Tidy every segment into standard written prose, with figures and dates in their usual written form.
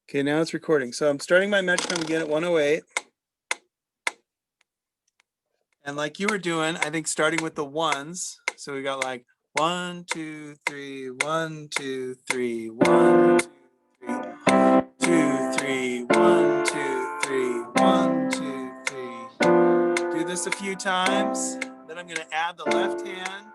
Okay, now it's recording. So I'm starting my metronome again at 108. And like you were doing, I think starting with the ones. So we got like 1, 2, 3, 1, 2, 3, 1, 2, 3, 1, 2, 3, 1, 2, 3. Do this a few times. Then I'm going to add the left hand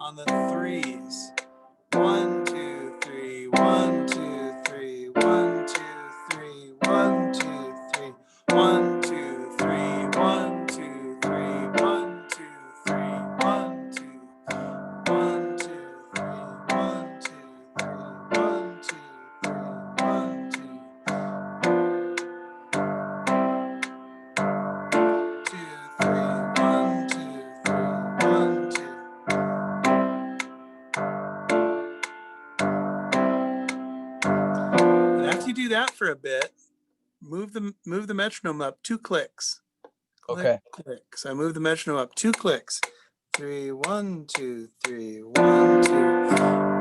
on the threes. 1, 2, 3, 1, 2, 3, 1, 2, 3, 1, 2, 3, 1, 2, 3, 1, 2, 3, 1, 2, 3, 1, 2, 1, 2, 3, 1, 2, 3, 1, 2, 3, 1, 2, 1, 2. And after you do that for a bit, move the metronome up 2 clicks. Click, Okay. click. So I move the metronome up 2 clicks. 3, 1, 2, 3, 1, 2,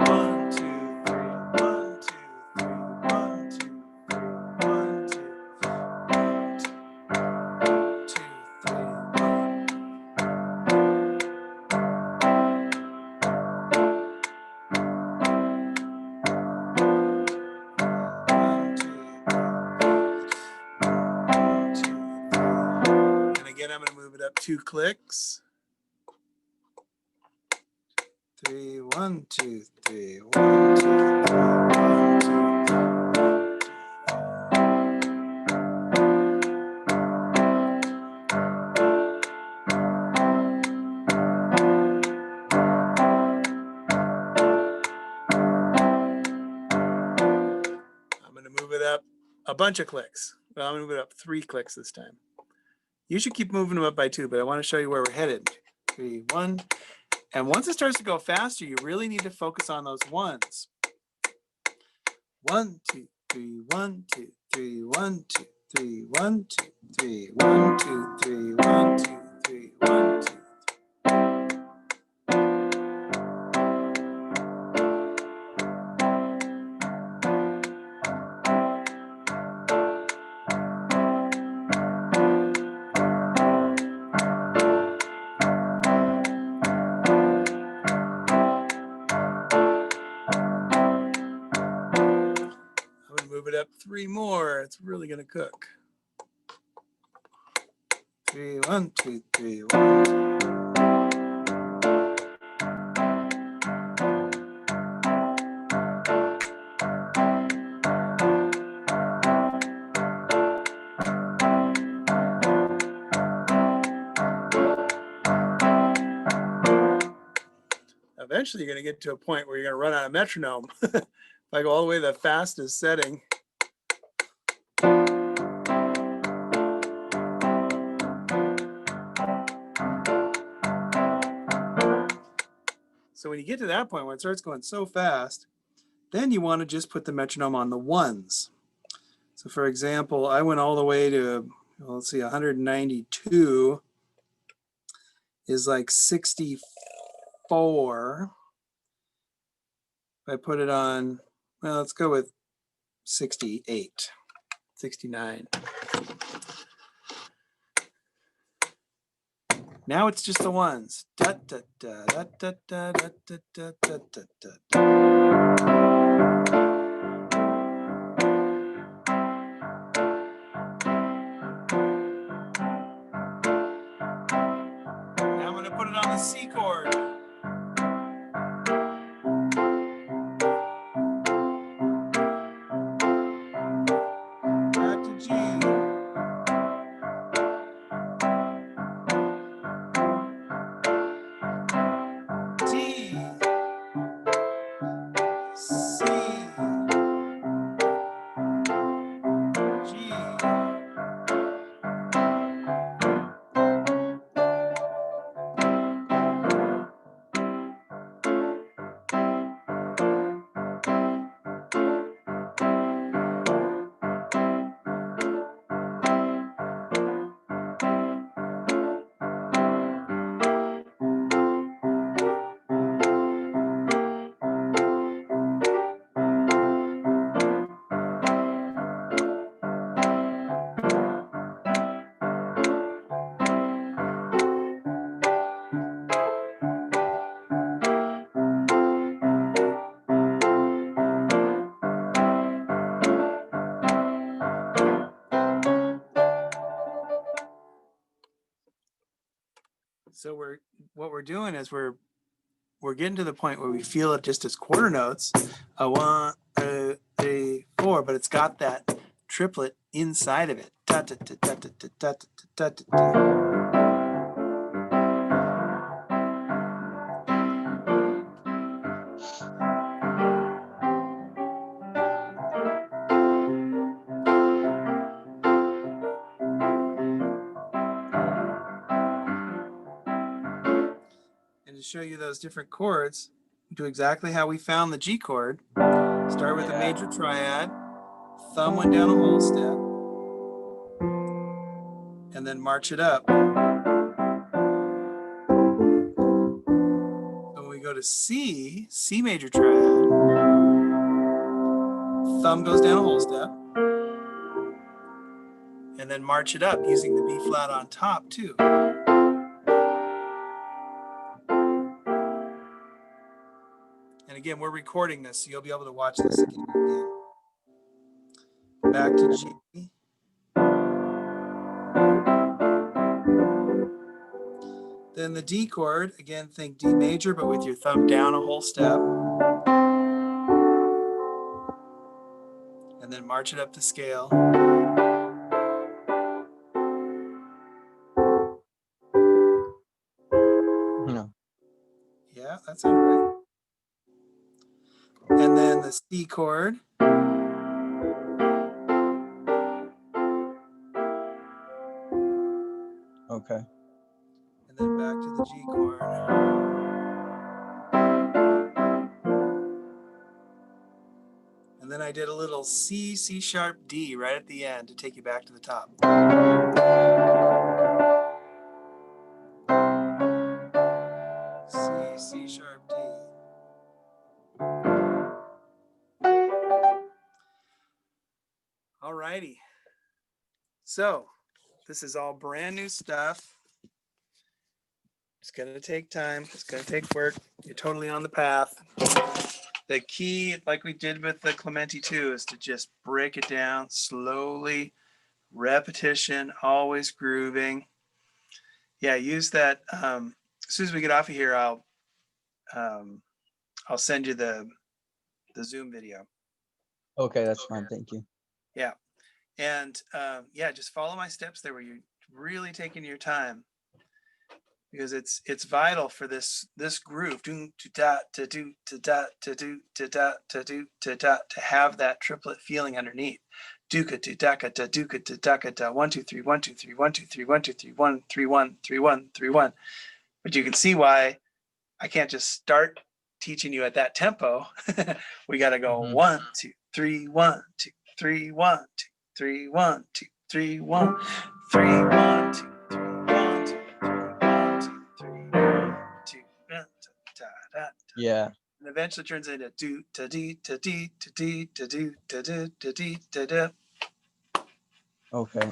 1, 2, 3, 1, 2, 3, 1, 2, 3, 1, 2, 2, 3, 1. And again, I'm going to move it up 2 clicks. 3, 1, 2, 3, 1, 2, 3, 1, 2. I'm going to move it up a bunch of clicks. Well, I'm going to move it up 3 clicks this time. You should keep moving them up by 2, but I want to show you where we're headed. 3, 1. And once it starts to go faster, you really need to focus on those ones. 1, 2, 3, 1, 2, 3, 1, 2, 3, 1, 2, 3, 1, 2, 3, 1, 2, 3, 1, 2. I'm going to move it up 3 more. It's really going to cook. 3, 1, 2, 3, 1, 2. Eventually, you're going to get to a point where you're going to run out of metronome. If I go all the way to the fastest setting. So when you get to that point where it starts going so fast, then you want to just put the metronome on the ones. So for example, I went all the way to, well, let's see, 192 is like 64. If I put it on, well, let's go with 68, 69. Now it's just the ones. Da, da, da, da, da, da, da, da, da, da, da, da. Now I'm going to put it on the C chord. Back to G. D, C, G. So what we're doing is we're getting to the point where we feel it just as quarter notes, a 1, 2, 3, 4, but it's got that triplet inside of it. Da, da, da, da, da, da, da, da, da, da. And to show you those different chords, do exactly how we found the G chord. Start with a major triad, thumb went down a whole step, and then march it up. So when we go to C, C major triad, thumb goes down a whole step, and then march it up using the B flat on top too. And again, we're recording this, so you'll be able to watch this again and again. Back to G. Then the D chord, again, think D major, but with your thumb down a whole step. And then march it up to scale. No. Yeah, that sounds right. And then the C chord. Okay. And then back to the G chord. And then I did a little C, C sharp, D right at the end to take you back to the top. C, C sharp, D. All righty. So this is all brand new stuff. It's going to take time. It's going to take work. You're totally on the path. The key, like we did with the Clementi 2, is to just break it down slowly, repetition, always grooving. Yeah, use that. As soon as we get off of here, I'll send you the Zoom video. Okay, that's fine. Thank you. Yeah. And yeah, just follow my steps there where you're really taking your time, because it's vital for this groove to have that triplet feeling underneath. Duka to daka da duka to daka da 1 2 3 1 2 3 1 2 3 1 2 3 1 3 1 3 1 3 1. But you can see why I can't just start teaching you at that tempo. We got to go 1 2 3 1 2 3 1 2 3 1 2 3 1 3 1 2 3 1 2 Yeah. and eventually turns into do ta dee ta dee ta dee ta doo ta doo ta dee ta da. Okay.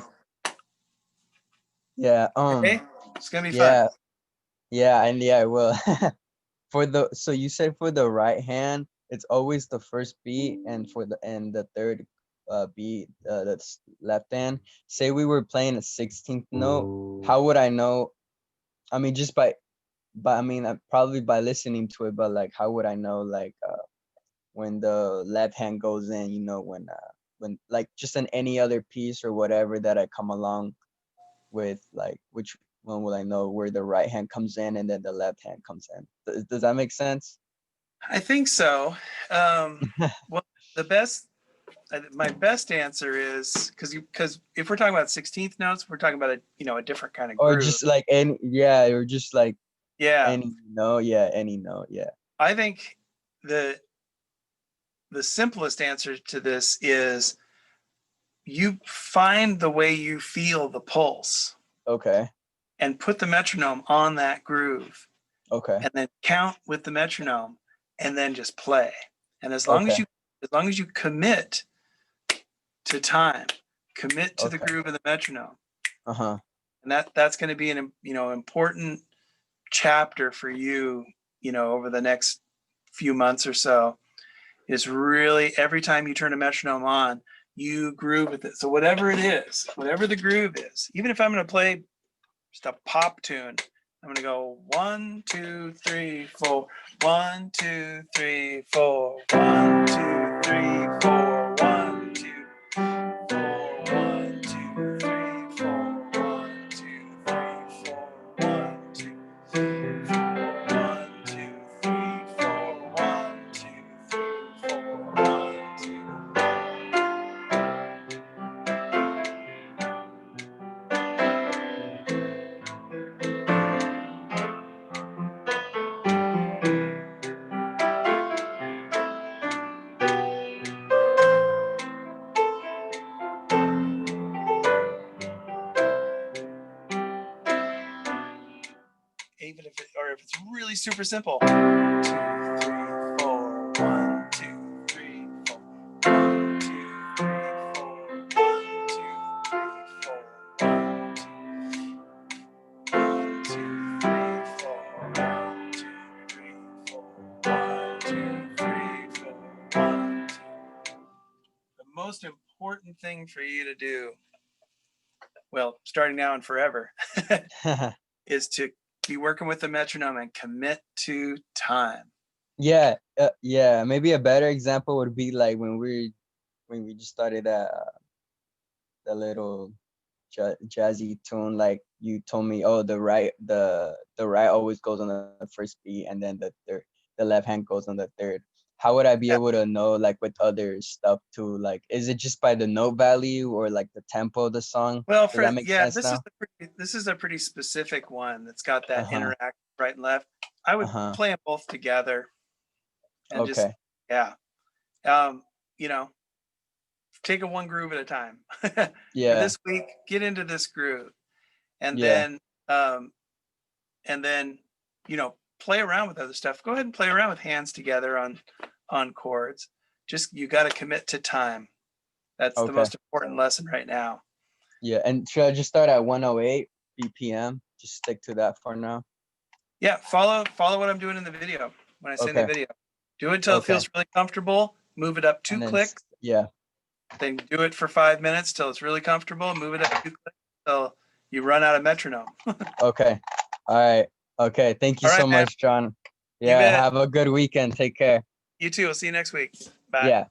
Yeah. Okay, it's gonna be Yeah. fun. Yeah, and yeah, I will. So you said for the right hand, it's always the first beat, and the third beat, that's left hand. Say we were playing a 16th note, how would I know? I mean, just by I mean, probably by listening to it, but like, how would I know, like, when the left hand goes in, when like just in any other piece or whatever that I come along with, like, which one will I know where the right hand comes in and then the left hand comes in? Does that make sense? I think so. Well, my best answer is because if we're talking about 16th notes, we're talking about a different kind of Or groove. just like or just like Yeah, any note, yeah, any note, yeah. I think the simplest answer to this is you find the way you feel the pulse Okay. and put the metronome on that groove, Okay. and then count with the metronome, and then just play. And as long Okay. as you commit to time, commit to the Okay. groove of the metronome, Uh-huh. and that's going to be an important chapter for you, over the next few months or so, is really every time you turn a metronome on, you groove with it. So whatever it is, whatever the groove is, even if I'm going to play just a pop tune, I'm gonna go 1, 2, 3, 4. 1, 2, 3, 4. 1, 2, 3, 4. 1, 2, 4. 1, 2, 3, 4. 1, 2, 3, 4. 1, 2, 3, 4. 1, 2, 3, 4. 1, 2, 3, 4. 1, 2. Even if it's really super simple. 2, 3, 4. 1, 2, 3, 4. 1, 2, 3, 4. 1, 2, 3, 4. 1, 2, 3, 4. 1, 2, 3, 4. 1, 2, 3, 4. 1, 2. The most important thing for you to do, well, starting now and forever, is to be working with the metronome and commit to time. Yeah, yeah. Maybe a better example would be like when we just started the little jazzy tune. Like you told me, oh, the right always goes on the first beat, and then the left hand goes on the third. How would I be Yeah. able to know, like with other stuff too? Like, is it just by the note value or like the tempo of the song? Well, Does that make sense now? this is a pretty specific one that's got that Uh-huh. interact right and left. I would Uh-huh. play them both together and just Okay. yeah, you know, take it one groove at a time. For Yeah. this week, get into this groove, and Yeah. then and then you know play around with other stuff. Go ahead and play around with hands together on chords. Just you got to commit to time. That's the Okay. most important lesson right now. Yeah. And should I just start at 108 BPM? Just stick to that for now. Yeah, follow what I'm doing in the video when I send the Okay. video. Do it until it Okay. feels really comfortable. Move it up 2 And then clicks. yeah. Then do it for 5 minutes till it's really comfortable. Move it up 2 clicks till you run out of metronome. Okay. All right. Okay. Thank you All so right, man. much, John. You Yeah. bet. Have a good weekend. Take care. You too. I'll see you next week. Bye. Yeah.